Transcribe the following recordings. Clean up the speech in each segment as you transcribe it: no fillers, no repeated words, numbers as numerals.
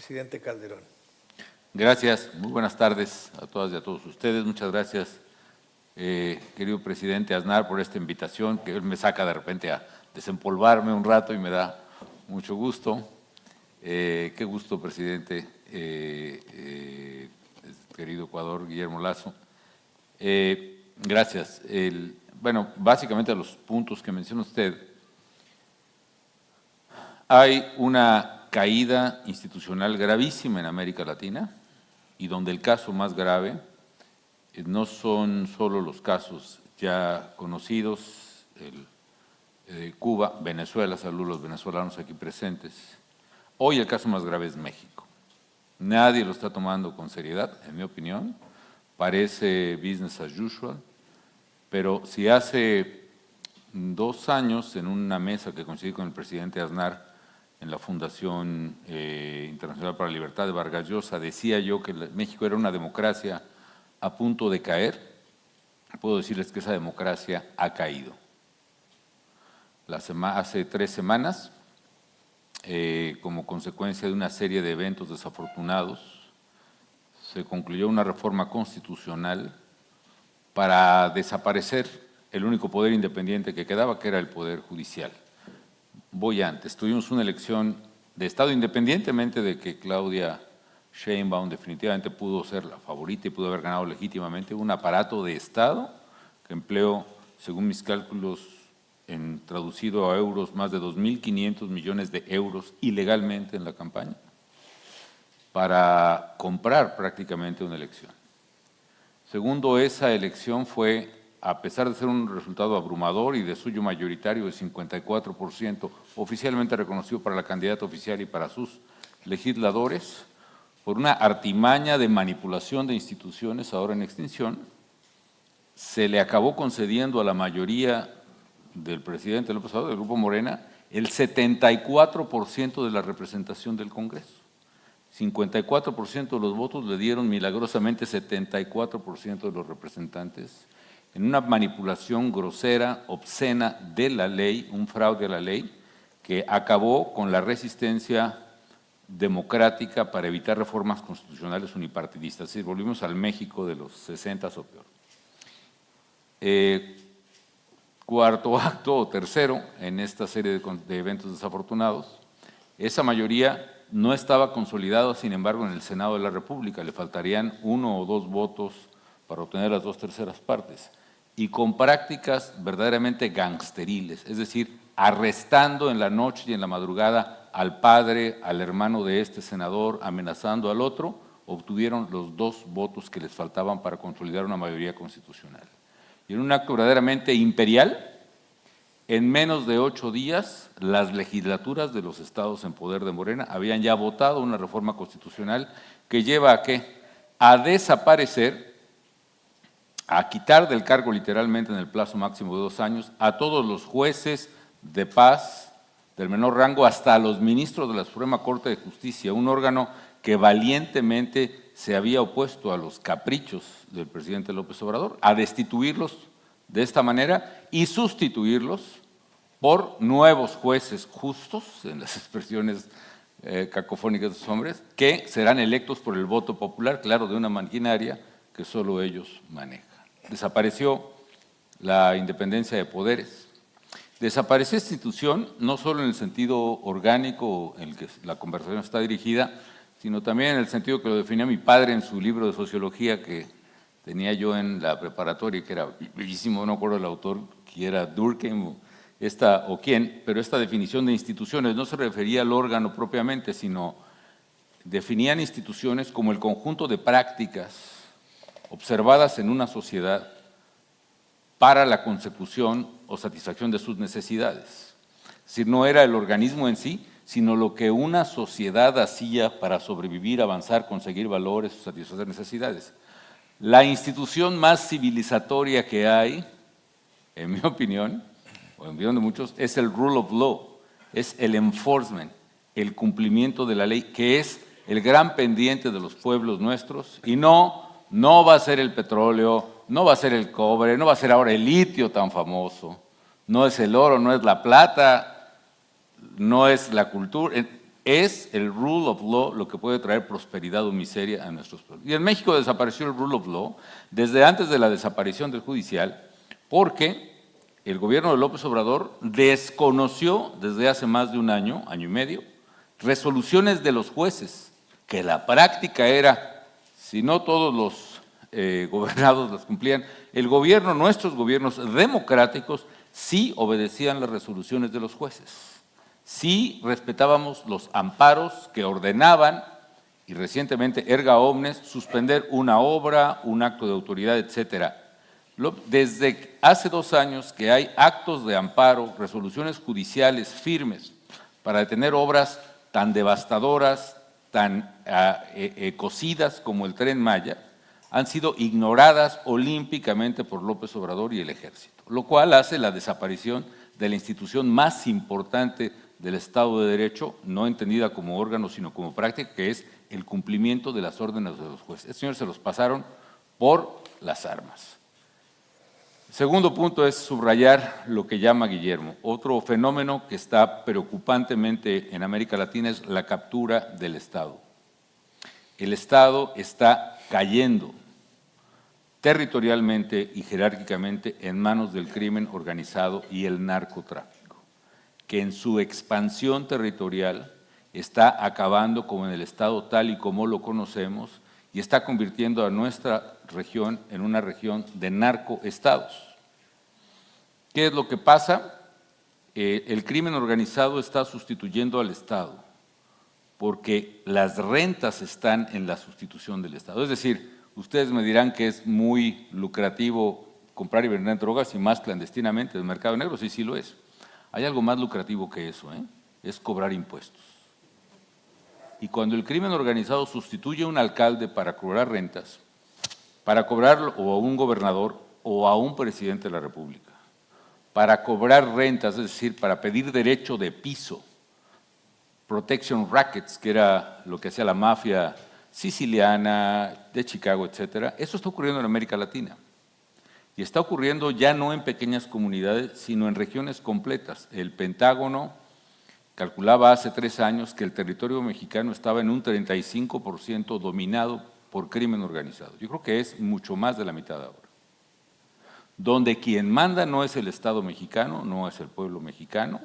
presidente Calderón. Gracias, muy buenas tardes a todas y a todos ustedes. Muchas gracias, querido presidente Aznar, por esta invitación, que él me saca de repente a desempolvarme un rato y me da mucho gusto. Qué gusto, presidente, querido Ecuador, Guillermo Lasso. Gracias. Bueno, básicamente a los puntos que menciona usted, hay una caída institucional gravísima en América Latina y donde el caso más grave no son solo los casos ya conocidos, Cuba, Venezuela, saludos a los venezolanos aquí presentes. Hoy el caso más grave es México. Nadie lo está tomando con seriedad, en mi opinión. Parece business as usual, pero si hace 2 años, en una mesa que coincidí con el presidente Aznar en la Fundación Internacional para la Libertad de Vargas Llosa, decía yo que México era una democracia a punto de caer, puedo decirles que esa democracia ha caído. Hace 3 semanas, como consecuencia de una serie de eventos desafortunados, se concluyó una reforma constitucional para desaparecer el único poder independiente que quedaba, que era el Poder Judicial. Voy antes, tuvimos una elección de Estado, independientemente de que Claudia Sheinbaum definitivamente pudo ser la favorita y pudo haber ganado legítimamente, un aparato de Estado que empleó, según mis cálculos, traducido a euros, más de 2.500 millones de euros ilegalmente en la campaña, para comprar prácticamente una elección. Segundo, esa elección fue, a pesar de ser un resultado abrumador y de suyo mayoritario de 54%, oficialmente reconocido para la candidata oficial y para sus legisladores, por una artimaña de manipulación de instituciones ahora en extinción, se le acabó concediendo a la mayoría del presidente López Obrador, del Grupo Morena, el 74% de la representación del Congreso. 54% de los votos le dieron milagrosamente 74% de los representantes, en una manipulación grosera, obscena de la ley, un fraude a la ley, que acabó con la resistencia democrática para evitar reformas constitucionales unipartidistas. Es decir, volvimos al México de los 60s o peor. Cuarto acto o tercero en esta serie de eventos desafortunados, esa mayoría no estaba consolidada, sin embargo, en el Senado de la República. Le faltarían 1 o 2 votos para obtener las 2/3 partes. Y con prácticas verdaderamente gangsteriles, es decir, arrestando en la noche y en la madrugada al padre, al hermano de este senador, amenazando al otro, obtuvieron los 2 votos que les faltaban para consolidar una mayoría constitucional. Y en un acto verdaderamente imperial, en menos de 8 días, las legislaturas de los estados en poder de Morena habían ya votado una reforma constitucional que lleva a ¿qué? A desaparecer, a quitar del cargo literalmente en el plazo máximo de 2 años a todos los jueces de paz del menor rango hasta a los ministros de la Suprema Corte de Justicia, un órgano que valientemente se había opuesto a los caprichos del presidente López Obrador, a destituirlos de esta manera y sustituirlos por nuevos jueces justos, en las expresiones cacofónicas de esos hombres, que serán electos por el voto popular, claro, de una maquinaria que solo ellos manejan. Desapareció la independencia de poderes. Desapareció esta institución, no solo en el sentido orgánico en el que la conversación está dirigida, sino también en el sentido que lo definía mi padre en su libro de sociología que tenía yo en la preparatoria, que era bellísimo, no recuerdo el autor, que era Durkheim o quién, pero esta definición de instituciones no se refería al órgano propiamente, sino definían instituciones como el conjunto de prácticas observadas en una sociedad para la consecución o satisfacción de sus necesidades. Es decir, no era el organismo en sí, sino lo que una sociedad hacía para sobrevivir, avanzar, conseguir valores o satisfacer necesidades. La institución más civilizatoria que hay, en mi opinión, o en opinión de muchos, es el rule of law, es el enforcement, el cumplimiento de la ley, que es el gran pendiente de los pueblos nuestros, y no va a ser el petróleo, no va a ser el cobre, no va a ser ahora el litio tan famoso, no es el oro, no es la plata, no es la cultura, es el rule of law lo que puede traer prosperidad o miseria a nuestros pueblos. Y en México desapareció el rule of law desde antes de la desaparición del judicial, porque el gobierno de López Obrador desconoció desde hace más de un año, año y medio, resoluciones de los jueces, que la práctica era, si no todos los gobernados las cumplían, el gobierno, nuestros gobiernos democráticos, sí obedecían las resoluciones de los jueces. Sí respetábamos los amparos que ordenaban, y recientemente erga omnes, suspender una obra, un acto de autoridad, etcétera. Desde hace 2 años que hay actos de amparo, resoluciones judiciales firmes para detener obras tan devastadoras, tan cocidas como el Tren Maya, han sido ignoradas olímpicamente por López Obrador y el Ejército, lo cual hace la desaparición de la institución más importante del Estado de Derecho, no entendida como órgano, sino como práctica, que es el cumplimiento de las órdenes de los jueces. Estos señores se los pasaron por las armas. El segundo punto es subrayar lo que llama Guillermo. Otro fenómeno que está preocupantemente en América Latina es la captura del Estado. El Estado está cayendo territorialmente y jerárquicamente en manos del crimen organizado y el narcotráfico, que en su expansión territorial está acabando con el Estado tal y como lo conocemos y está convirtiendo a nuestra región en una región de narcoestados. ¿Qué es lo que pasa? El crimen organizado está sustituyendo al Estado porque las rentas están en la sustitución del Estado. Es decir, ustedes me dirán que es muy lucrativo comprar y vender drogas y más clandestinamente en el mercado negro. Sí, sí lo es. Hay algo más lucrativo que eso, es cobrar impuestos. Y cuando el crimen organizado sustituye a un alcalde para cobrar rentas, para cobrarlo o a un gobernador o a un presidente de la República, para cobrar rentas, es decir, para pedir derecho de piso, protection rackets, que era lo que hacía la mafia siciliana, de Chicago, etcétera, eso está ocurriendo en América Latina. Y está ocurriendo ya no en pequeñas comunidades, sino en regiones completas. El Pentágono calculaba hace 3 años que el territorio mexicano estaba en un 35% dominado por crimen organizado. Yo creo que es mucho más de la mitad ahora. Donde quien manda no es el Estado mexicano, no es el pueblo mexicano,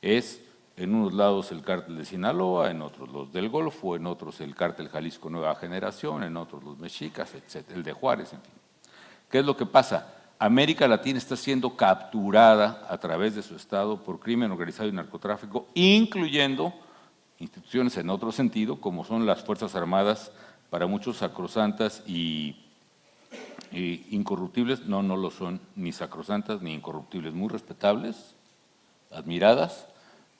es en unos lados el cártel de Sinaloa, en otros los del Golfo, en otros el cártel Jalisco Nueva Generación, en otros los mexicas, etc., el de Juárez, en fin. ¿Qué es lo que pasa? América Latina está siendo capturada a través de su Estado por crimen organizado y narcotráfico, incluyendo instituciones en otro sentido, como son las Fuerzas Armadas, para muchos sacrosantas y incorruptibles. No, no lo son ni sacrosantas ni incorruptibles, muy respetables, admiradas,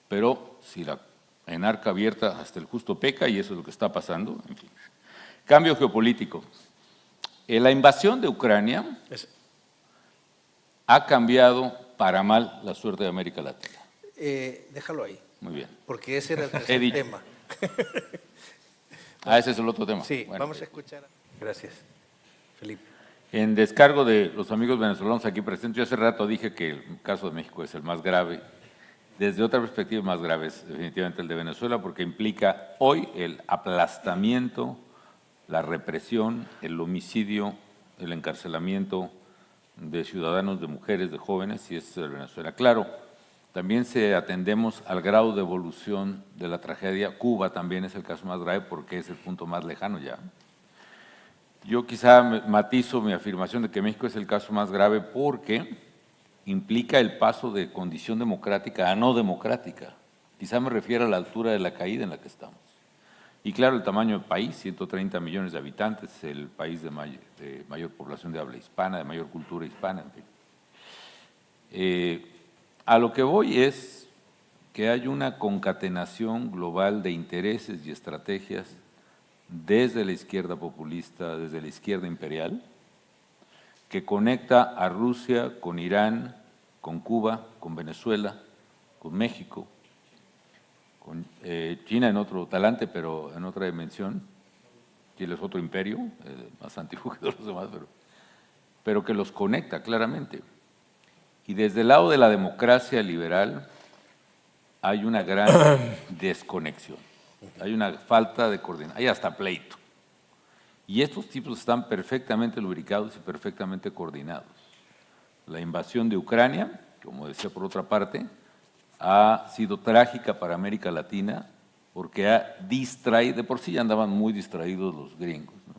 pero si la enarca abierta hasta el justo peca, y eso es lo que está pasando, en fin. Cambio geopolítico. La invasión de Ucrania ha cambiado para mal la suerte de América Latina. Déjalo ahí. Muy bien. Porque ese era el tema. Ese es el otro tema. Sí, bueno, vamos a escuchar. Gracias, Felipe. En descargo de los amigos venezolanos aquí presentes, yo hace rato dije que el caso de México es el más grave. Desde otra perspectiva, más grave es definitivamente el de Venezuela, porque implica hoy el aplastamiento, la represión, el homicidio, el encarcelamiento de ciudadanos, de mujeres, de jóvenes, y eso es de Venezuela. Claro, también si atendemos al grado de evolución de la tragedia, Cuba también es el caso más grave porque es el punto más lejano ya. Yo quizá matizo mi afirmación de que México es el caso más grave porque implica el paso de condición democrática a no democrática. Quizá me refiero a la altura de la caída en la que estamos. Y claro, el tamaño del país, 130 millones de habitantes, el país de mayor población de habla hispana, de mayor cultura hispana, en fin. A lo que voy es que hay una concatenación global de intereses y estrategias desde la izquierda populista, desde la izquierda imperial, que conecta a Rusia con Irán, con Cuba, con Venezuela, con México, con China en otro talante, pero en otra dimensión. Chile es otro imperio, más antiguo que todos los demás, pero que los conecta claramente. Y desde el lado de la democracia liberal hay una gran desconexión, hay una falta de coordinación, hay hasta pleito. Y estos tipos están perfectamente lubricados y perfectamente coordinados. La invasión de Ucrania, como decía por otra parte, ha sido trágica para América Latina porque ha distraído, de por sí ya andaban muy distraídos los gringos, ¿no?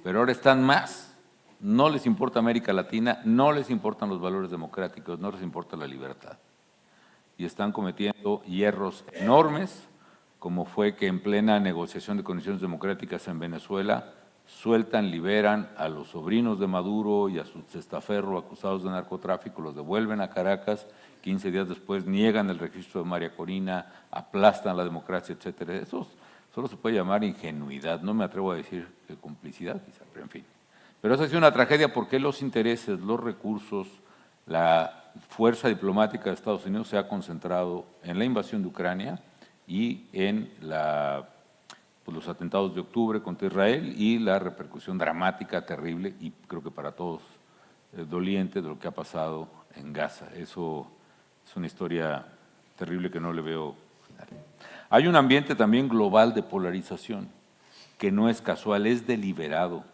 Pero ahora están más. No les importa América Latina, no les importan los valores democráticos, no les importa la libertad. Y están cometiendo hierros enormes, como fue que en plena negociación de condiciones democráticas en Venezuela sueltan, liberan a los sobrinos de Maduro y a su testaferro acusados de narcotráfico, los devuelven a Caracas, 15 días después niegan el registro de María Corina, aplastan la democracia, etcétera. Eso solo se puede llamar ingenuidad, no me atrevo a decir que complicidad, quizá, pero en fin. Pero esa ha sido una tragedia porque los intereses, los recursos, la fuerza diplomática de Estados Unidos se ha concentrado en la invasión de Ucrania y en los atentados de octubre contra Israel y la repercusión dramática, terrible y creo que para todos doliente de lo que ha pasado en Gaza. Eso es una historia terrible que no le veo final. Hay un ambiente también global de polarización que no es casual, es deliberado.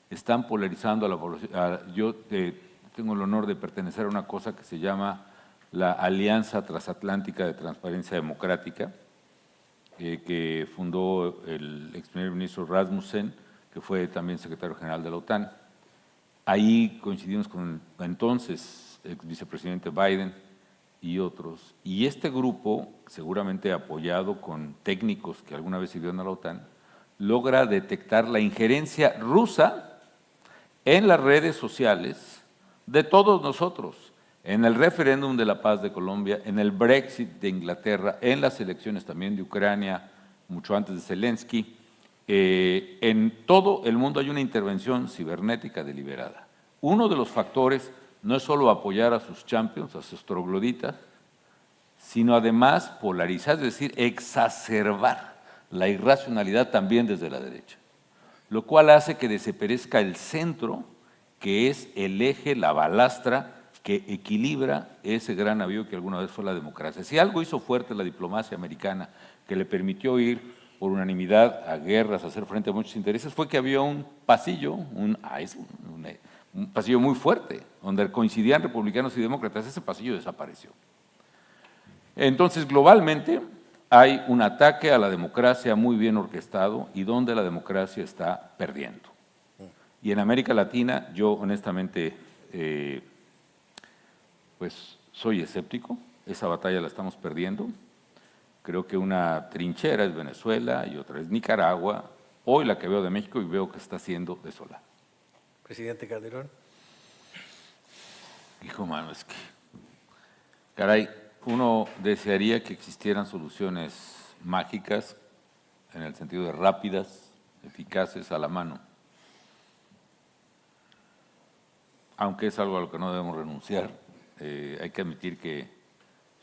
Están polarizando a la población. Yo tengo el honor de pertenecer a una cosa que se llama la Alianza Transatlántica de Transparencia Democrática, que fundó el ex primer ministro Rasmussen, que fue también secretario general de la OTAN. Ahí coincidimos con el entonces ex vicepresidente Biden y otros. Y este grupo, seguramente apoyado con técnicos que alguna vez sirvieron a la OTAN, logra detectar la injerencia rusa en las redes sociales de todos nosotros, en el referéndum de la paz de Colombia, en el Brexit de Inglaterra, en las elecciones también de Ucrania, mucho antes de Zelensky. En todo el mundo hay una intervención cibernética deliberada. Uno de los factores no es solo apoyar a sus champions, a sus trogloditas, sino además polarizar, es decir, exacerbar la irracionalidad también desde la derecha, lo cual hace que desaparezca el centro, que es el eje, la balastra, que equilibra ese gran navío que alguna vez fue la democracia. Si algo hizo fuerte la diplomacia americana, que le permitió ir por unanimidad a guerras, a hacer frente a muchos intereses, fue que había un pasillo, un pasillo muy fuerte, donde coincidían republicanos y demócratas. Ese pasillo desapareció. Entonces, globalmente, hay un ataque a la democracia muy bien orquestado y donde la democracia está perdiendo. Y en América Latina, yo honestamente, pues soy escéptico, esa batalla la estamos perdiendo. Creo que una trinchera es Venezuela y otra es Nicaragua. Hoy la que veo de México y veo que está siendo desolada. Presidente Calderón. Hijo mano, es que, caray, uno desearía que existieran soluciones mágicas en el sentido de rápidas, eficaces, a la mano. Aunque es algo a lo que no debemos renunciar, hay que admitir que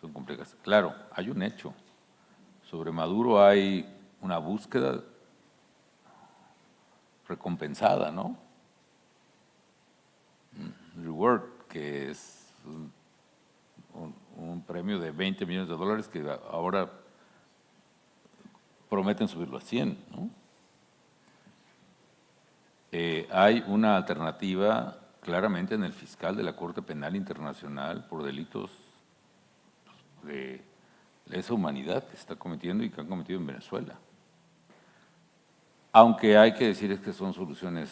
son complejas. Claro, hay un hecho. Sobre Maduro hay una búsqueda recompensada, ¿no? Reward, que es un premio de $20 millones que ahora prometen subirlo a 100, ¿no? Hay una alternativa claramente en el fiscal de la Corte Penal Internacional por delitos de lesa humanidad que se está cometiendo y que han cometido en Venezuela. Aunque hay que decir es que son soluciones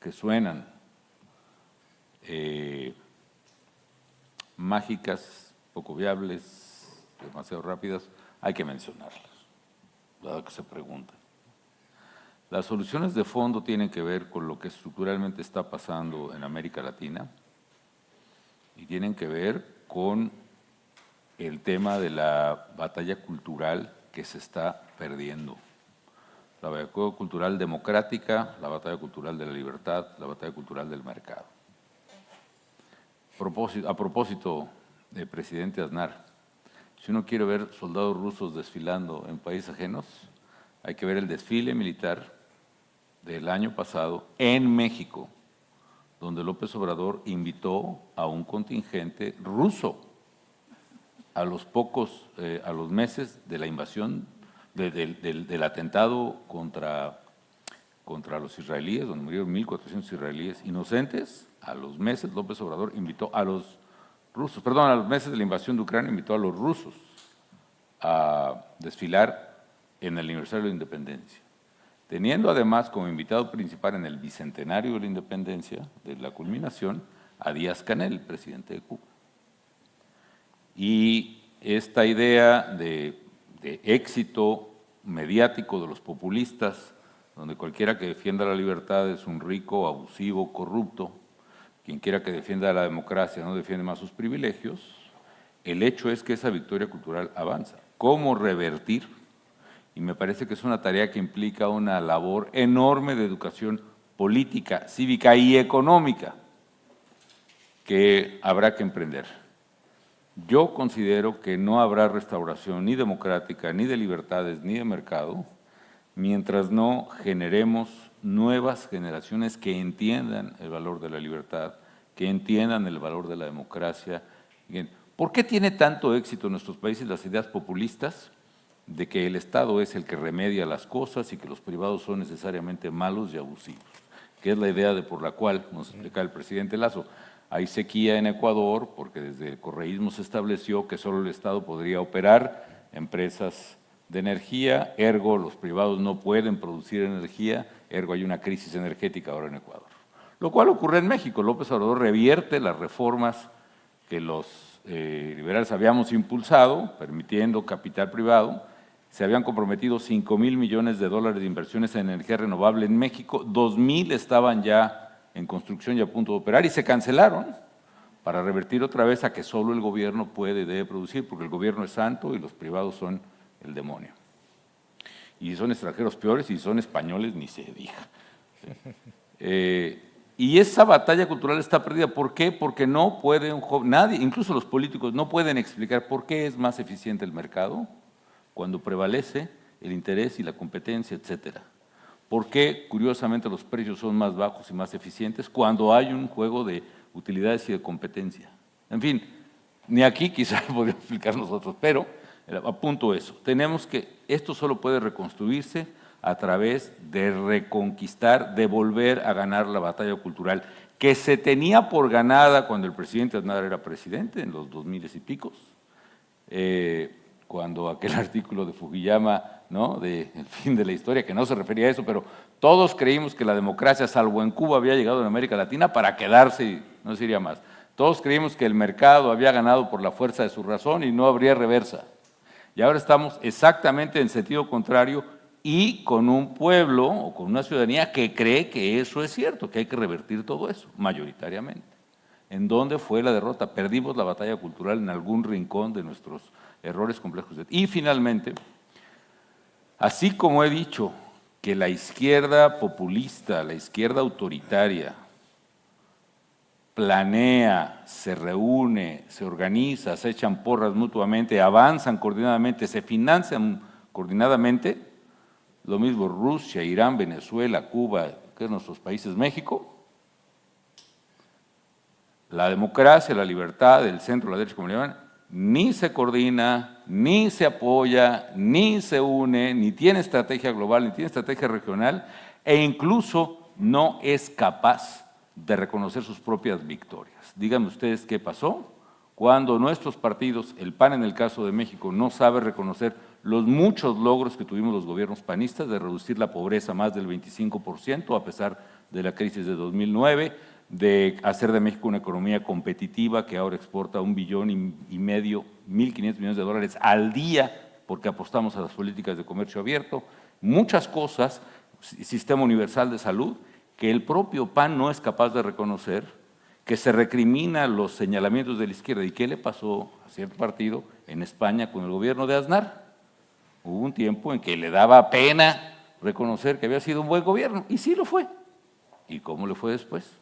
que suenan mágicas, poco viables, demasiado rápidas, hay que mencionarlas, dado que se preguntan. Las soluciones de fondo tienen que ver con lo que estructuralmente está pasando en América Latina y tienen que ver con el tema de la batalla cultural que se está perdiendo. La batalla cultural democrática, la batalla cultural de la libertad, la batalla cultural del mercado. A propósito del presidente Aznar, si uno quiere ver soldados rusos desfilando en países ajenos, hay que ver el desfile militar del año pasado en México, donde López Obrador invitó a un contingente ruso a los meses de la invasión, del atentado contra los israelíes, donde murieron 1.400 israelíes inocentes. A los meses López Obrador invitó a los rusos, a los meses de la invasión de Ucrania invitó a los rusos a desfilar en el aniversario de la independencia, teniendo además como invitado principal en el bicentenario de la independencia, de la culminación, a Díaz-Canel, presidente de Cuba. Y esta idea de éxito mediático de los populistas, donde cualquiera que defienda la libertad es un rico, abusivo, corrupto, quien quiera que defienda la democracia no defiende más sus privilegios, el hecho es que esa victoria cultural avanza. ¿Cómo revertir? Y me parece que es una tarea que implica una labor enorme de educación política, cívica y económica que habrá que emprender. Yo considero que no habrá restauración ni democrática, ni de libertades, ni de mercado, mientras no generemos nuevas generaciones que entiendan el valor de la libertad, que entiendan el valor de la democracia. ¿Por qué tiene tanto éxito en nuestros países las ideas populistas de que el Estado es el que remedia las cosas y que los privados son necesariamente malos y abusivos? Que es la idea por la cual nos explica el presidente Lazo. Hay sequía en Ecuador porque desde el correísmo se estableció que solo el Estado podría operar empresas de energía, ergo los privados no pueden producir energía, ergo hay una crisis energética ahora en Ecuador. Lo cual ocurre en México. López Obrador revierte las reformas que los liberales habíamos impulsado, permitiendo capital privado. Se habían comprometido 5,000 millones de dólares de inversiones en energía renovable en México, 2,000 estaban ya en construcción y a punto de operar y se cancelaron para revertir otra vez a que solo el gobierno puede y debe producir, porque el gobierno es santo y los privados son el demonio. Y si son extranjeros peores, y si son españoles ni se diga. Y esa batalla cultural está perdida. ¿Por qué? Porque no puede nadie, incluso los políticos, no pueden explicar por qué es más eficiente el mercado cuando prevalece el interés y la competencia, etcétera. ¿Por qué, curiosamente, los precios son más bajos y más eficientes cuando hay un juego de utilidades y de competencia? En fin, ni aquí quizás podríamos explicar nosotros, pero apunto eso. Esto solo puede reconstruirse a través de reconquistar, de volver a ganar la batalla cultural que se tenía por ganada cuando el presidente Aznar era presidente, en los 2000 y picos, cuando aquel artículo de Fukuyama, ¿no?, de El fin de la historia, que no se refería a eso, pero todos creímos que la democracia, salvo en Cuba, había llegado en América Latina para quedarse y no se iría más. Todos creímos que el mercado había ganado por la fuerza de su razón y no habría reversa. Y ahora estamos exactamente en sentido contrario y con un pueblo o con una ciudadanía que cree que eso es cierto, que hay que revertir todo eso, mayoritariamente. ¿En dónde fue la derrota? Perdimos la batalla cultural en algún rincón de nuestros errores complejos. Y finalmente, así como he dicho que la izquierda populista, la izquierda autoritaria, planea, se reúne, se organiza, se echan porras mutuamente, avanzan coordinadamente, se financian coordinadamente, lo mismo Rusia, Irán, Venezuela, Cuba, que es nuestros países, México. La democracia, la libertad, el centro, la derecha, como le llaman, ni se coordina, ni se apoya, ni se une, ni tiene estrategia global, ni tiene estrategia regional, e incluso no es capaz de reconocer sus propias victorias. Díganme ustedes qué pasó cuando nuestros partidos, el PAN en el caso de México, no sabe reconocer los muchos logros que tuvimos los gobiernos panistas de reducir la pobreza más del 25% a pesar de la crisis de 2009, de hacer de México una economía competitiva que ahora exporta 1,5 billones, 1.500 millones de dólares al día porque apostamos a las políticas de comercio abierto, muchas cosas, sistema universal de salud, que el propio PAN no es capaz de reconocer, que se recrimina los señalamientos de la izquierda. ¿Y qué le pasó a cierto partido en España con el gobierno de Aznar? Hubo un tiempo en que le daba pena reconocer que había sido un buen gobierno, y sí lo fue. ¿Y cómo le fue después?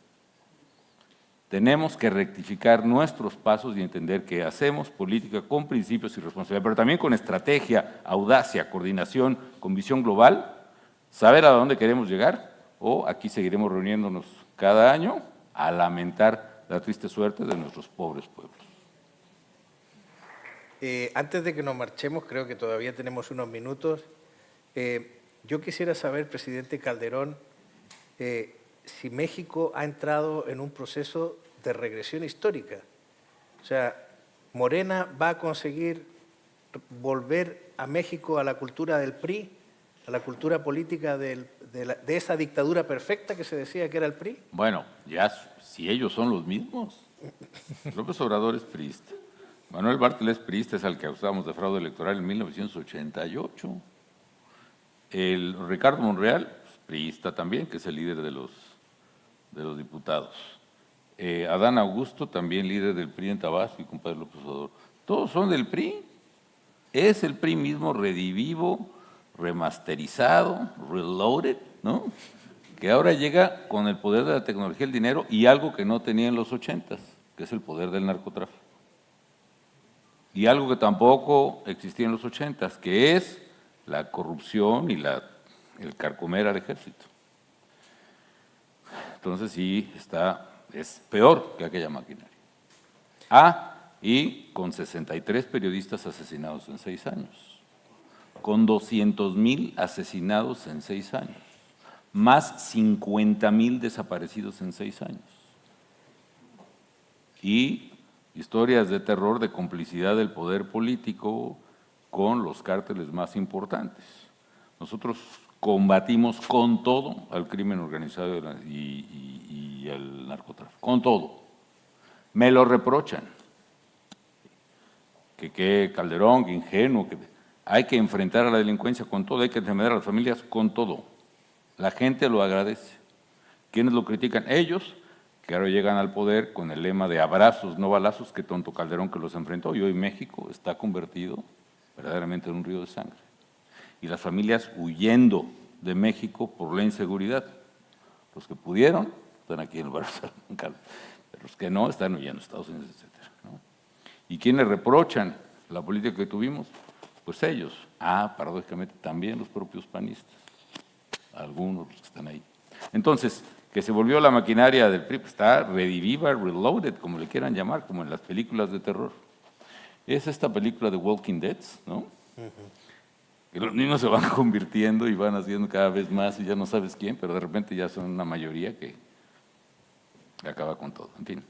Tenemos que rectificar nuestros pasos y entender que hacemos política con principios y responsabilidad, pero también con estrategia, audacia, coordinación, con visión global, saber a dónde queremos llegar, o aquí seguiremos reuniéndonos cada año a lamentar la triste suerte de nuestros pobres pueblos. Antes de que nos marchemos, creo que todavía tenemos unos minutos. Yo quisiera saber, presidente Calderón, si México ha entrado en un proceso de regresión histórica. O sea, ¿Morena va a conseguir volver a México a la cultura del PRI, a la cultura política de esa dictadura perfecta que se decía que era el PRI? Bueno, ya si ellos son los mismos. López Obrador es priista. Manuel Bartlett es priista, es al que acusábamos de fraude electoral en 1988. El Ricardo Monreal, pues, priista también, que es el líder de los diputados. Adán Augusto, también líder del PRI en Tabasco y compadre López Obrador. Todos son del PRI. Es el PRI mismo redivivo, remasterizado, reloaded, ¿no? Que ahora llega con el poder de la tecnología, el dinero y algo que no tenía en los 80s, que es el poder del narcotráfico. Y algo que tampoco existía en los 80s, que es la corrupción y el carcomer al ejército. Entonces sí, es peor que aquella maquinaria. Y con 63 periodistas asesinados en 6 años, con 200,000 asesinados en 6 años, más 50,000 desaparecidos en 6 años. Y historias de terror de complicidad del poder político con los cárteles más importantes. Nosotros combatimos con todo al crimen organizado y al narcotráfico, con todo. Me lo reprochan. Que Calderón, que ingenuo, que hay que enfrentar a la delincuencia con todo, hay que defender a las familias con todo. La gente lo agradece. ¿Quiénes lo critican? Ellos, que ahora llegan al poder con el lema de abrazos, no balazos, que tonto Calderón que los enfrentó, y hoy México está convertido verdaderamente en un río de sangre. Y las familias huyendo de México por la inseguridad. Los que pudieron están aquí en el barrio San Carlos, pero los que no están huyendo a Estados Unidos, etcétera, ¿no? ¿Y quiénes reprochan la política que tuvimos? Pues ellos. Paradójicamente también los propios panistas, algunos los que están ahí. Entonces, que se volvió la maquinaria del PRI, pues está rediviva, reloaded, como le quieran llamar, como en las películas de terror. Es esta película de Walking Dead, ¿no? Que los niños se van convirtiendo y van haciendo cada vez más y ya no sabes quién, pero de repente ya son una mayoría que acaba con todo. En fin.